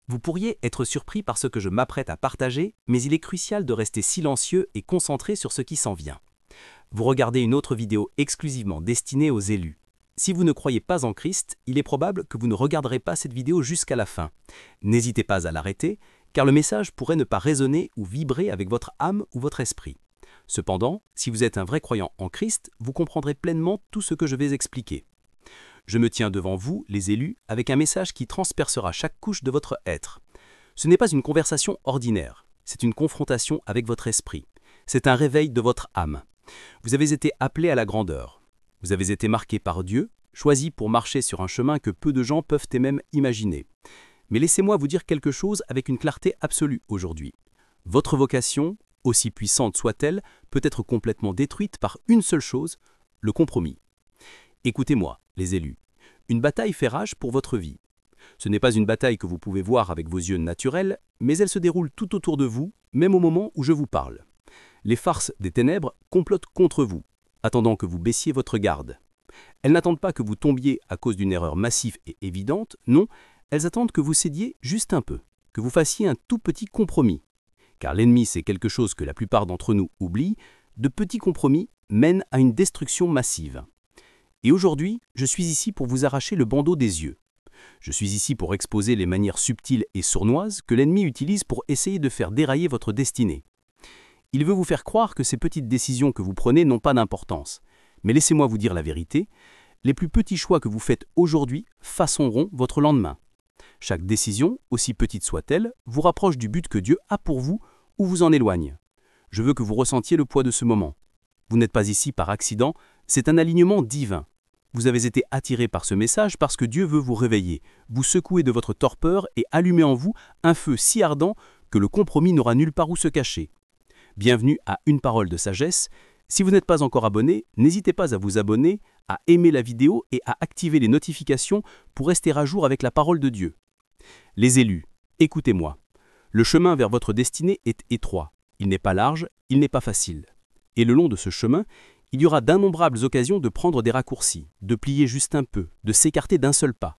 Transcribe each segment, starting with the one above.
Vous pourriez être surpris par ce que je m'apprête à partager, mais il est crucial de rester silencieux et concentré sur ce qui s'en vient. Vous regardez une autre vidéo exclusivement destinée aux élus. Si vous ne croyez pas en Christ, il est probable que vous ne regarderez pas cette vidéo jusqu'à la fin. N'hésitez pas à l'arrêter, car le message pourrait ne pas résonner ou vibrer avec votre âme ou votre esprit. Cependant, si vous êtes un vrai croyant en Christ, vous comprendrez pleinement tout ce que je vais expliquer. Je me tiens devant vous, les élus, avec un message qui transpercera chaque couche de votre être. Ce n'est pas une conversation ordinaire, c'est une confrontation avec votre esprit. C'est un réveil de votre âme. Vous avez été appelé à la grandeur. Vous avez été marqué par Dieu, choisi pour marcher sur un chemin que peu de gens peuvent et même imaginer. Mais laissez-moi vous dire quelque chose avec une clarté absolue aujourd'hui. Votre vocation, aussi puissante soit-elle, peut être complètement détruite par une seule chose, le compromis. Écoutez-moi, les élus. Une bataille fait rage pour votre vie. Ce n'est pas une bataille que vous pouvez voir avec vos yeux naturels, mais elle se déroule tout autour de vous, même au moment où je vous parle. Les farces des ténèbres complotent contre vous, attendant que vous baissiez votre garde. Elles n'attendent pas que vous tombiez à cause d'une erreur massive et évidente, non, elles attendent que vous cédiez juste un peu, que vous fassiez un tout petit compromis. Car l'ennemi, c'est quelque chose que la plupart d'entre nous oublient, de petits compromis mènent à une destruction massive. Et aujourd'hui, je suis ici pour vous arracher le bandeau des yeux. Je suis ici pour exposer les manières subtiles et sournoises que l'ennemi utilise pour essayer de faire dérailler votre destinée. Il veut vous faire croire que ces petites décisions que vous prenez n'ont pas d'importance. Mais laissez-moi vous dire la vérité, les plus petits choix que vous faites aujourd'hui façonneront votre lendemain. Chaque décision, aussi petite soit-elle, vous rapproche du but que Dieu a pour vous ou vous en éloigne. Je veux que vous ressentiez le poids de ce moment. Vous n'êtes pas ici par accident, c'est un alignement divin. Vous avez été attiré par ce message parce que Dieu veut vous réveiller, vous secouer de votre torpeur et allumer en vous un feu si ardent que le compromis n'aura nulle part où se cacher. Bienvenue à Une parole de sagesse. Si vous n'êtes pas encore abonné, n'hésitez pas à vous abonner, à aimer la vidéo et à activer les notifications pour rester à jour avec la parole de Dieu. Les élus, écoutez-moi. Le chemin vers votre destinée est étroit. Il n'est pas large, il n'est pas facile. Et le long de ce chemin, il y aura d'innombrables occasions de prendre des raccourcis, de plier juste un peu, de s'écarter d'un seul pas.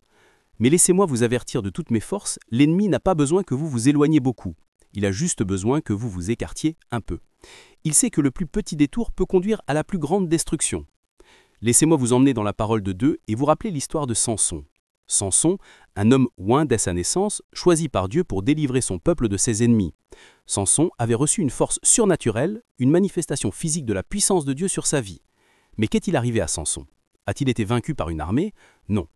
Mais laissez-moi vous avertir de toutes mes forces, l'ennemi n'a pas besoin que vous vous éloigniez beaucoup. Il a juste besoin que vous vous écartiez un peu. Il sait que le plus petit détour peut conduire à la plus grande destruction. Laissez-moi vous emmener dans la parole de Dieu et vous rappeler l'histoire de Samson. Samson, un homme oint dès sa naissance, choisi par Dieu pour délivrer son peuple de ses ennemis. Samson avait reçu une force surnaturelle, une manifestation physique de la puissance de Dieu sur sa vie. Mais qu'est-il arrivé à Samson? A-t-il été vaincu par une armée? Non.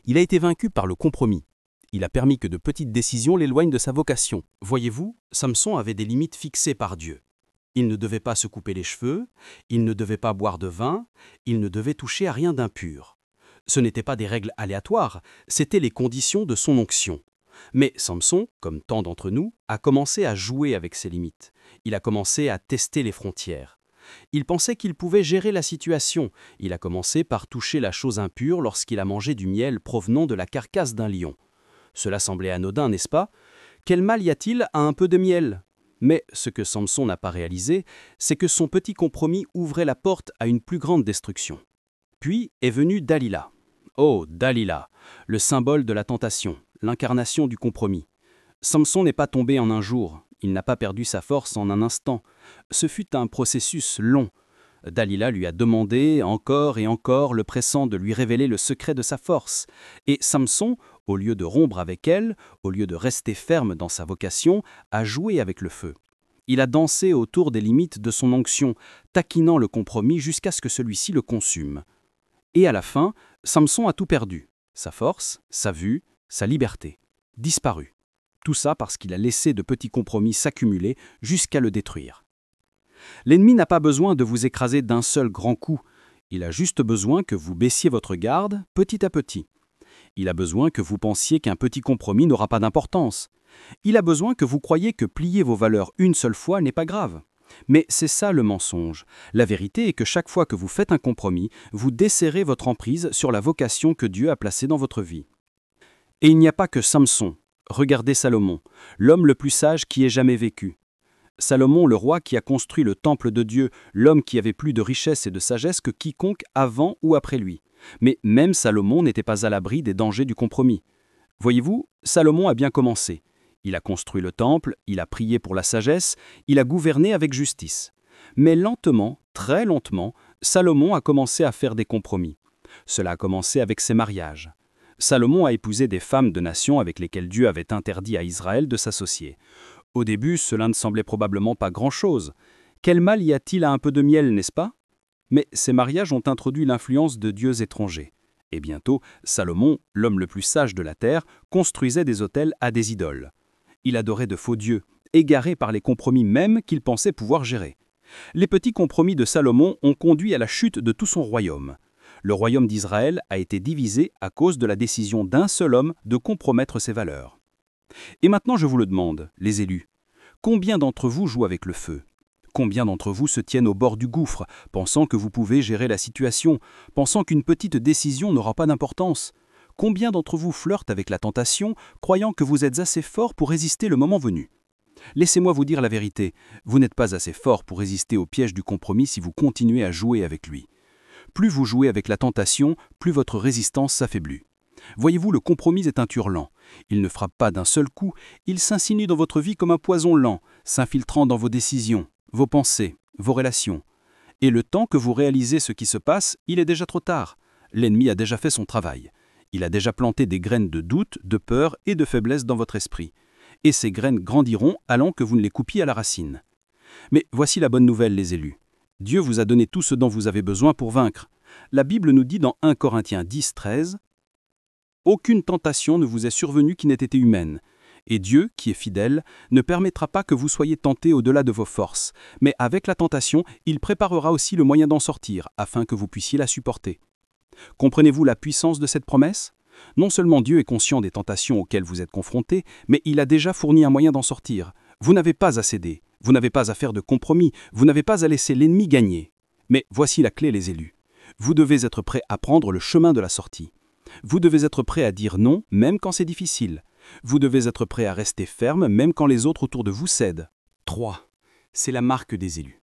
Il a été vaincu par le compromis. Il a permis que de petites décisions l'éloignent de sa vocation. Voyez-vous, Samson avait des limites fixées par Dieu. Il ne devait pas se couper les cheveux, il ne devait pas boire de vin, il ne devait toucher à rien d'impur. Ce n'étaient pas des règles aléatoires, c'étaient les conditions de son onction. Mais Samson, comme tant d'entre nous, a commencé à jouer avec ses limites. Il a commencé à tester les frontières. Il pensait qu'il pouvait gérer la situation. Il a commencé par toucher la chose impure lorsqu'il a mangé du miel provenant de la carcasse d'un lion. Cela semblait anodin, n'est-ce pas? Quel mal y a-t-il à un peu de miel? Mais ce que Samson n'a pas réalisé, c'est que son petit compromis ouvrait la porte à une plus grande destruction. Puis est venue Dalila. Oh, Dalila, le symbole de la tentation, l'incarnation du compromis. Samson n'est pas tombé en un jour, il n'a pas perdu sa force en un instant. Ce fut un processus long. Dalila lui a demandé encore et encore, le pressant de lui révéler le secret de sa force. Et Samson, au lieu de rompre avec elle, au lieu de rester ferme dans sa vocation, a joué avec le feu. Il a dansé autour des limites de son onction, taquinant le compromis jusqu'à ce que celui-ci le consume. Et à la fin, Samson a tout perdu. Sa force, sa vue, sa liberté. Disparu. Tout ça parce qu'il a laissé de petits compromis s'accumuler jusqu'à le détruire. L'ennemi n'a pas besoin de vous écraser d'un seul grand coup. Il a juste besoin que vous baissiez votre garde petit à petit. Il a besoin que vous pensiez qu'un petit compromis n'aura pas d'importance. Il a besoin que vous croyiez que plier vos valeurs une seule fois n'est pas grave. Mais c'est ça le mensonge. La vérité est que chaque fois que vous faites un compromis, vous desserrez votre emprise sur la vocation que Dieu a placée dans votre vie. Et il n'y a pas que Samson. Regardez Salomon, l'homme le plus sage qui ait jamais vécu. Salomon, le roi qui a construit le temple de Dieu, l'homme qui avait plus de richesse et de sagesse que quiconque avant ou après lui. Mais même Salomon n'était pas à l'abri des dangers du compromis. Voyez-vous, Salomon a bien commencé. Il a construit le temple, il a prié pour la sagesse, il a gouverné avec justice. Mais lentement, très lentement, Salomon a commencé à faire des compromis. Cela a commencé avec ses mariages. Salomon a épousé des femmes de nations avec lesquelles Dieu avait interdit à Israël de s'associer. Au début, cela ne semblait probablement pas grand-chose. Quel mal y a-t-il à un peu de miel, n'est-ce pas? Mais ces mariages ont introduit l'influence de dieux étrangers. Et bientôt, Salomon, l'homme le plus sage de la terre, construisait des autels à des idoles. Il adorait de faux dieux, égaré par les compromis même qu'il pensait pouvoir gérer. Les petits compromis de Salomon ont conduit à la chute de tout son royaume. Le royaume d'Israël a été divisé à cause de la décision d'un seul homme de compromettre ses valeurs. Et maintenant je vous le demande, les élus, combien d'entre vous jouent avec le feu? Combien d'entre vous se tiennent au bord du gouffre, pensant que vous pouvez gérer la situation, pensant qu'une petite décision n'aura pas d'importance? Combien d'entre vous flirtent avec la tentation, croyant que vous êtes assez fort pour résister le moment venu? Laissez-moi vous dire la vérité, vous n'êtes pas assez fort pour résister au piège du compromis si vous continuez à jouer avec lui. Plus vous jouez avec la tentation, plus votre résistance s'affaiblit. Voyez-vous, le compromis est un tueur lent. Il ne frappe pas d'un seul coup, il s'insinue dans votre vie comme un poison lent, s'infiltrant dans vos décisions, vos pensées, vos relations. Et le temps que vous réalisez ce qui se passe, il est déjà trop tard. L'ennemi a déjà fait son travail. Il a déjà planté des graines de doute, de peur et de faiblesse dans votre esprit. Et ces graines grandiront allant que vous ne les coupiez à la racine. Mais voici la bonne nouvelle, les élus. Dieu vous a donné tout ce dont vous avez besoin pour vaincre. La Bible nous dit dans 1 Corinthiens 10, 13 « Aucune tentation ne vous est survenue qui n'ait été humaine. Et Dieu, qui est fidèle, ne permettra pas que vous soyez tentés au-delà de vos forces. Mais avec la tentation, il préparera aussi le moyen d'en sortir, afin que vous puissiez la supporter. » Comprenez-vous la puissance de cette promesse? Non seulement Dieu est conscient des tentations auxquelles vous êtes confrontés, mais il a déjà fourni un moyen d'en sortir. Vous n'avez pas à céder, vous n'avez pas à faire de compromis, vous n'avez pas à laisser l'ennemi gagner. Mais voici la clé, les élus. Vous devez être prêts à prendre le chemin de la sortie. Vous devez être prêts à dire non, même quand c'est difficile. Vous devez être prêts à rester ferme, même quand les autres autour de vous cèdent. 3. C'est la marque des élus.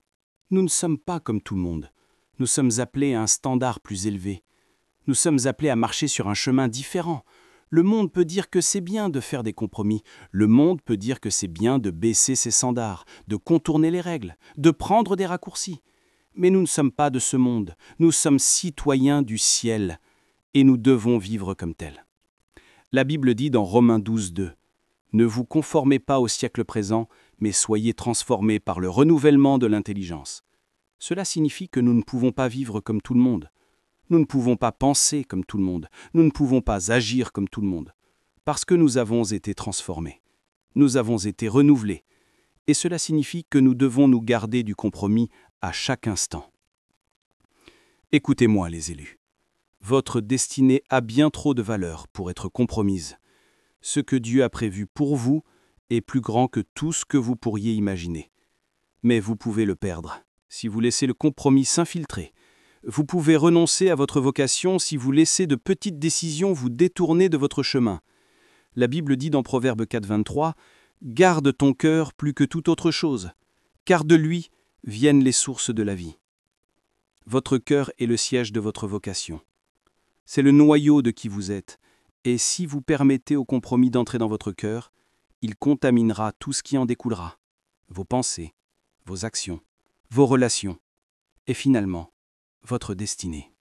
Nous ne sommes pas comme tout le monde. Nous sommes appelés à un standard plus élevé. Nous sommes appelés à marcher sur un chemin différent. Le monde peut dire que c'est bien de faire des compromis. Le monde peut dire que c'est bien de baisser ses standards, de contourner les règles, de prendre des raccourcis. Mais nous ne sommes pas de ce monde. Nous sommes citoyens du ciel et nous devons vivre comme tels. La Bible dit dans Romains 12, 2 « Ne vous conformez pas au siècle présent, mais soyez transformés par le renouvellement de l'intelligence. » Cela signifie que nous ne pouvons pas vivre comme tout le monde. Nous ne pouvons pas penser comme tout le monde. Nous ne pouvons pas agir comme tout le monde. Parce que nous avons été transformés. Nous avons été renouvelés. Et cela signifie que nous devons nous garder du compromis à chaque instant. Écoutez-moi, les élus. Votre destinée a bien trop de valeur pour être compromise. Ce que Dieu a prévu pour vous est plus grand que tout ce que vous pourriez imaginer. Mais vous pouvez le perdre si vous laissez le compromis s'infiltrer. Vous pouvez renoncer à votre vocation si vous laissez de petites décisions vous détourner de votre chemin. La Bible dit dans Proverbe 4, 23 « Garde ton cœur plus que toute autre chose, car de lui viennent les sources de la vie. » Votre cœur est le siège de votre vocation. C'est le noyau de qui vous êtes, et si vous permettez au compromis d'entrer dans votre cœur, il contaminera tout ce qui en découlera, vos pensées, vos actions, vos relations, et finalement, votre destinée.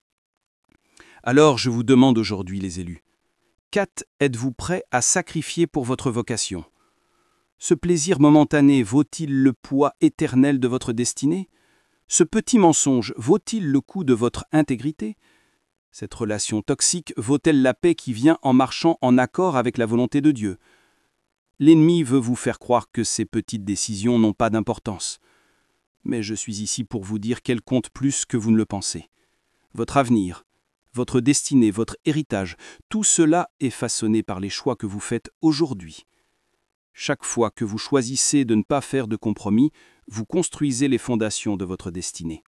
Alors je vous demande aujourd'hui, les élus, êtes-vous prêts à sacrifier pour votre vocation? Ce plaisir momentané vaut-il le poids éternel de votre destinée? Ce petit mensonge vaut-il le coût de votre intégrité? Cette relation toxique vaut-elle la paix qui vient en marchant en accord avec la volonté de Dieu? L'ennemi veut vous faire croire que ces petites décisions n'ont pas d'importance. Mais je suis ici pour vous dire qu'elles comptent plus que vous ne le pensez. Votre avenir, votre destinée, votre héritage, tout cela est façonné par les choix que vous faites aujourd'hui. Chaque fois que vous choisissez de ne pas faire de compromis, vous construisez les fondations de votre destinée.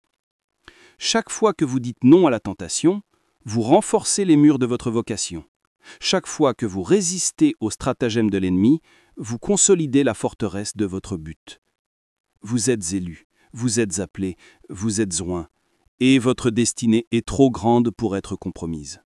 Chaque fois que vous dites non à la tentation, vous renforcez les murs de votre vocation. Chaque fois que vous résistez au stratagème de l'ennemi, vous consolidez la forteresse de votre but. Vous êtes élus, vous êtes appelés, vous êtes oints, et votre destinée est trop grande pour être compromise.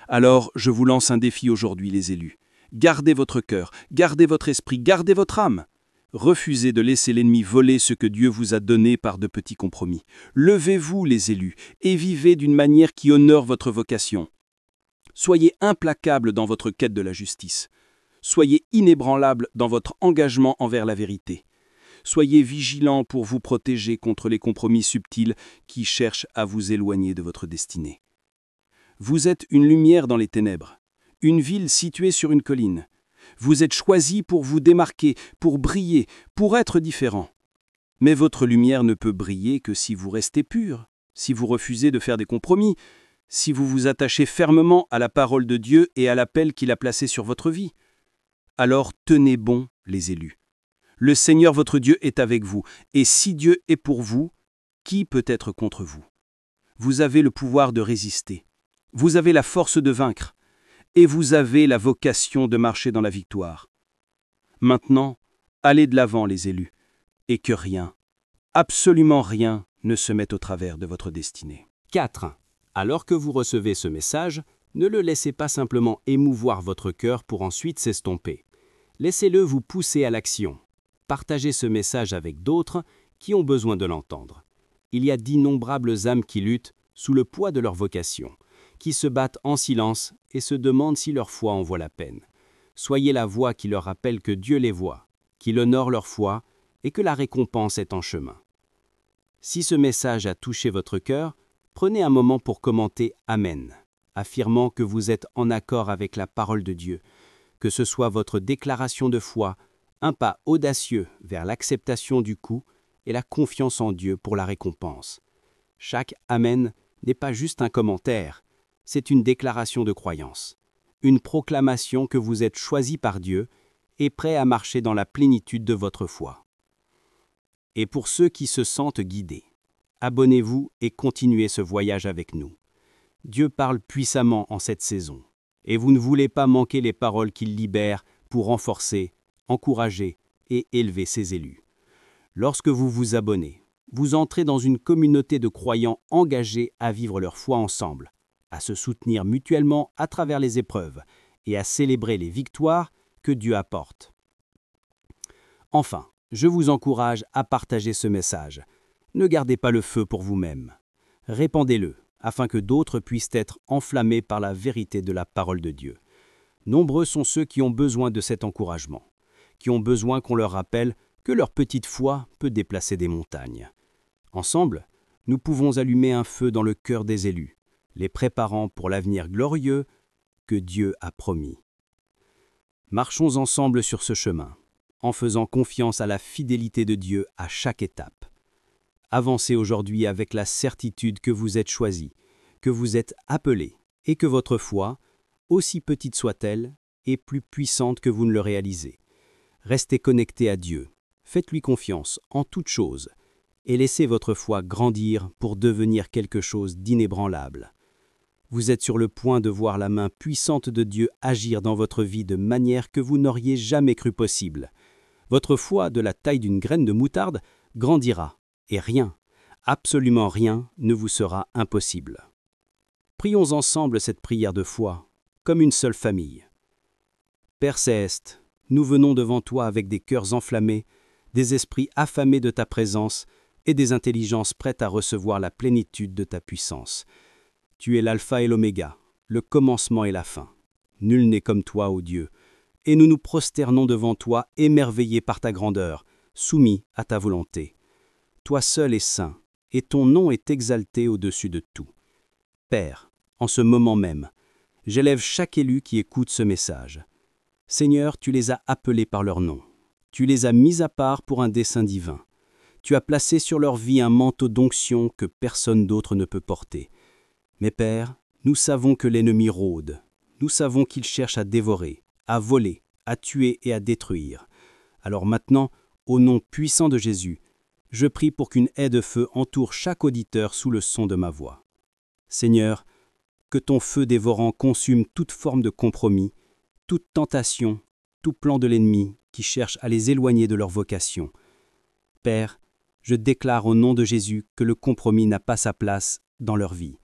Alors, je vous lance un défi aujourd'hui, les élus. Gardez votre cœur, gardez votre esprit, gardez votre âme. Refusez de laisser l'ennemi voler ce que Dieu vous a donné par de petits compromis. Levez-vous, les élus, et vivez d'une manière qui honore votre vocation. Soyez implacables dans votre quête de la justice. Soyez inébranlables dans votre engagement envers la vérité. Soyez vigilants pour vous protéger contre les compromis subtils qui cherchent à vous éloigner de votre destinée. Vous êtes une lumière dans les ténèbres, une ville située sur une colline. Vous êtes choisis pour vous démarquer, pour briller, pour être différent. Mais votre lumière ne peut briller que si vous restez pur, si vous refusez de faire des compromis, si vous vous attachez fermement à la parole de Dieu et à l'appel qu'il a placé sur votre vie. Alors tenez bon, les élus. Le Seigneur votre Dieu est avec vous, et si Dieu est pour vous, qui peut être contre vous? Vous avez le pouvoir de résister, vous avez la force de vaincre, et vous avez la vocation de marcher dans la victoire. Maintenant, allez de l'avant, les élus, et que rien, absolument rien, ne se mette au travers de votre destinée. 4. Alors que vous recevez ce message, ne le laissez pas simplement émouvoir votre cœur pour ensuite s'estomper. Laissez-le vous pousser à l'action. Partagez ce message avec d'autres qui ont besoin de l'entendre. Il y a d'innombrables âmes qui luttent sous le poids de leur vocation, qui se battent en silence et se demandent si leur foi en vaut la peine. Soyez la voix qui leur rappelle que Dieu les voit, qu'il honore leur foi et que la récompense est en chemin. Si ce message a touché votre cœur, prenez un moment pour commenter « Amen », affirmant que vous êtes en accord avec la parole de Dieu, que ce soit votre déclaration de foi, un pas audacieux vers l'acceptation du coup et la confiance en Dieu pour la récompense. Chaque « Amen » n'est pas juste un commentaire, c'est une déclaration de croyance, une proclamation que vous êtes choisi par Dieu et prêt à marcher dans la plénitude de votre foi. Et pour ceux qui se sentent guidés, abonnez-vous et continuez ce voyage avec nous. Dieu parle puissamment en cette saison, et vous ne voulez pas manquer les paroles qu'il libère pour renforcer, encourager et élever ses élus. Lorsque vous vous abonnez, vous entrez dans une communauté de croyants engagés à vivre leur foi ensemble, à se soutenir mutuellement à travers les épreuves et à célébrer les victoires que Dieu apporte. Enfin, je vous encourage à partager ce message. Ne gardez pas le feu pour vous-même. Répandez-le, afin que d'autres puissent être enflammés par la vérité de la parole de Dieu. Nombreux sont ceux qui ont besoin de cet encouragement, qui ont besoin qu'on leur rappelle que leur petite foi peut déplacer des montagnes. Ensemble, nous pouvons allumer un feu dans le cœur des élus, les préparant pour l'avenir glorieux que Dieu a promis. Marchons ensemble sur ce chemin, en faisant confiance à la fidélité de Dieu à chaque étape. Avancez aujourd'hui avec la certitude que vous êtes choisis, que vous êtes appelés et que votre foi, aussi petite soit-elle, est plus puissante que vous ne le réalisez. Restez connectés à Dieu, faites-lui confiance en toutes choses et laissez votre foi grandir pour devenir quelque chose d'inébranlable. Vous êtes sur le point de voir la main puissante de Dieu agir dans votre vie de manière que vous n'auriez jamais cru possible. Votre foi, de la taille d'une graine de moutarde, grandira et rien, absolument rien, ne vous sera impossible. Prions ensemble cette prière de foi, comme une seule famille. Père Céleste, nous venons devant toi avec des cœurs enflammés, des esprits affamés de ta présence et des intelligences prêtes à recevoir la plénitude de ta puissance. Tu es l'alpha et l'oméga, le commencement et la fin. Nul n'est comme toi, ô Dieu, et nous nous prosternons devant toi, émerveillés par ta grandeur, soumis à ta volonté. Toi seul es saint, et ton nom est exalté au-dessus de tout. Père, en ce moment même, j'élève chaque élu qui écoute ce message. Seigneur, tu les as appelés par leur nom. Tu les as mis à part pour un dessein divin. Tu as placé sur leur vie un manteau d'onction que personne d'autre ne peut porter. Mais Père, nous savons que l'ennemi rôde. Nous savons qu'il cherche à dévorer, à voler, à tuer et à détruire. Alors maintenant, au nom puissant de Jésus, je prie pour qu'une haie de feu entoure chaque auditeur sous le son de ma voix. Seigneur, que ton feu dévorant consume toute forme de compromis, toute tentation, tout plan de l'ennemi qui cherche à les éloigner de leur vocation. Père, je déclare au nom de Jésus que le compromis n'a pas sa place dans leur vie.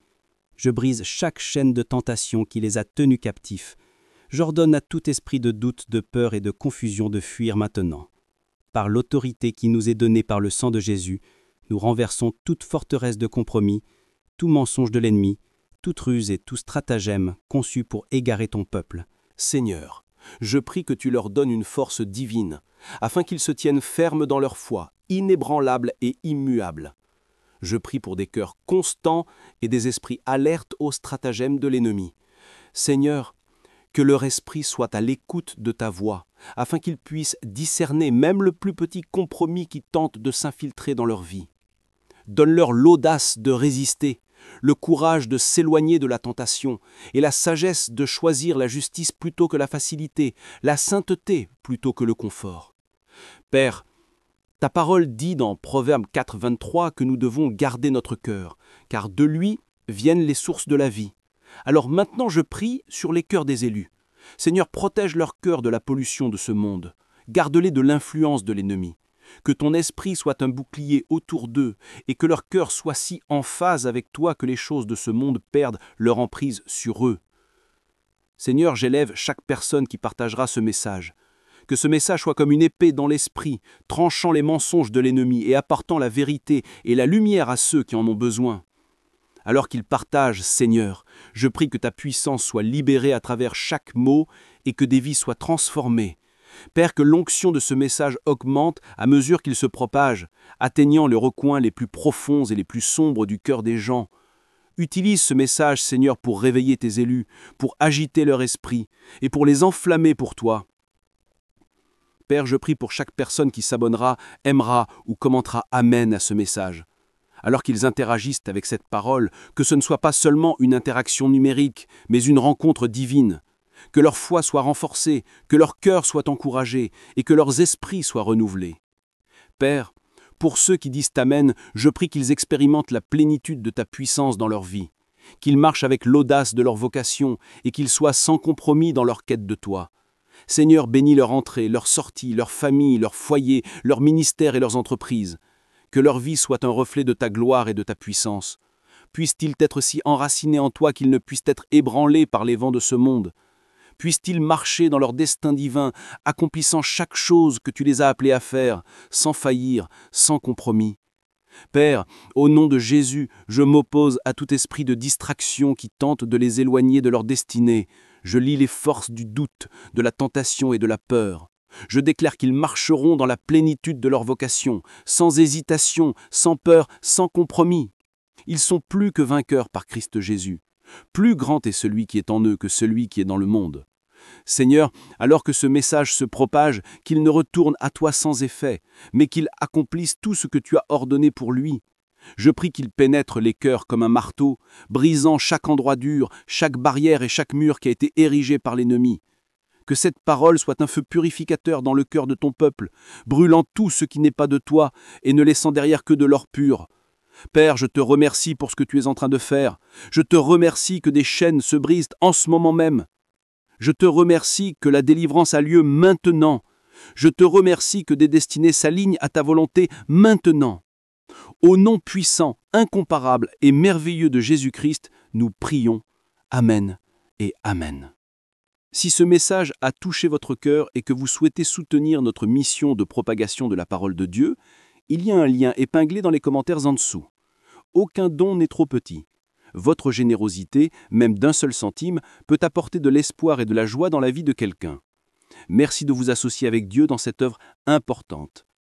Je brise chaque chaîne de tentation qui les a tenus captifs. J'ordonne à tout esprit de doute, de peur et de confusion de fuir maintenant. Par l'autorité qui nous est donnée par le sang de Jésus, nous renversons toute forteresse de compromis, tout mensonge de l'ennemi, toute ruse et tout stratagème conçu pour égarer ton peuple. Seigneur, je prie que tu leur donnes une force divine, afin qu'ils se tiennent fermes dans leur foi, inébranlables et immuables. Je prie pour des cœurs constants et des esprits alertes aux stratagèmes de l'ennemi. Seigneur, que leur esprit soit à l'écoute de ta voix, afin qu'ils puissent discerner même le plus petit compromis qui tente de s'infiltrer dans leur vie. Donne-leur l'audace de résister, le courage de s'éloigner de la tentation et la sagesse de choisir la justice plutôt que la facilité, la sainteté plutôt que le confort. Père, ta parole dit dans Proverbe 4, 23 que nous devons garder notre cœur, car de lui viennent les sources de la vie. Alors maintenant je prie sur les cœurs des élus. Seigneur, protège leur cœur de la pollution de ce monde. Garde-les de l'influence de l'ennemi. Que ton esprit soit un bouclier autour d'eux et que leur cœur soit si en phase avec toi que les choses de ce monde perdent leur emprise sur eux. Seigneur, j'élève chaque personne qui partagera ce message. Que ce message soit comme une épée dans l'esprit, tranchant les mensonges de l'ennemi et apportant la vérité et la lumière à ceux qui en ont besoin. Alors qu'ils partagent, Seigneur, je prie que ta puissance soit libérée à travers chaque mot et que des vies soient transformées. Père, que l'onction de ce message augmente à mesure qu'il se propage, atteignant les recoins les plus profonds et les plus sombres du cœur des gens. Utilise ce message, Seigneur, pour réveiller tes élus, pour agiter leur esprit et pour les enflammer pour toi. Père, je prie pour chaque personne qui s'abonnera, aimera ou commentera Amen à ce message. Alors qu'ils interagissent avec cette parole, que ce ne soit pas seulement une interaction numérique, mais une rencontre divine. Que leur foi soit renforcée, que leur cœur soit encouragé et que leurs esprits soient renouvelés. Père, pour ceux qui disent Amen, je prie qu'ils expérimentent la plénitude de ta puissance dans leur vie, qu'ils marchent avec l'audace de leur vocation et qu'ils soient sans compromis dans leur quête de toi. Seigneur, bénis leur entrée, leur sortie, leur famille, leur foyer, leur ministère et leurs entreprises. Que leur vie soit un reflet de ta gloire et de ta puissance. Puissent-ils être si enracinés en toi qu'ils ne puissent être ébranlés par les vents de ce monde. Puissent-ils marcher dans leur destin divin, accomplissant chaque chose que tu les as appelés à faire, sans faillir, sans compromis. Père, au nom de Jésus, je m'oppose à tout esprit de distraction qui tente de les éloigner de leur destinée. Je lie les forces du doute, de la tentation et de la peur. Je déclare qu'ils marcheront dans la plénitude de leur vocation, sans hésitation, sans peur, sans compromis. Ils sont plus que vainqueurs par Christ Jésus. Plus grand est celui qui est en eux que celui qui est dans le monde. Seigneur, alors que ce message se propage, qu'il ne retourne à toi sans effet, mais qu'il accomplisse tout ce que tu as ordonné pour lui. Je prie qu'il pénètre les cœurs comme un marteau, brisant chaque endroit dur, chaque barrière et chaque mur qui a été érigé par l'ennemi. Que cette parole soit un feu purificateur dans le cœur de ton peuple, brûlant tout ce qui n'est pas de toi et ne laissant derrière que de l'or pur. Père, je te remercie pour ce que tu es en train de faire. Je te remercie que des chaînes se brisent en ce moment même. Je te remercie que la délivrance a lieu maintenant. Je te remercie que des destinées s'alignent à ta volonté maintenant. Au nom puissant, incomparable et merveilleux de Jésus-Christ, nous prions. Amen et Amen. Si ce message a touché votre cœur et que vous souhaitez soutenir notre mission de propagation de la parole de Dieu, il y a un lien épinglé dans les commentaires en dessous. Aucun don n'est trop petit. Votre générosité, même d'un seul centime, peut apporter de l'espoir et de la joie dans la vie de quelqu'un. Merci de vous associer avec Dieu dans cette œuvre importante.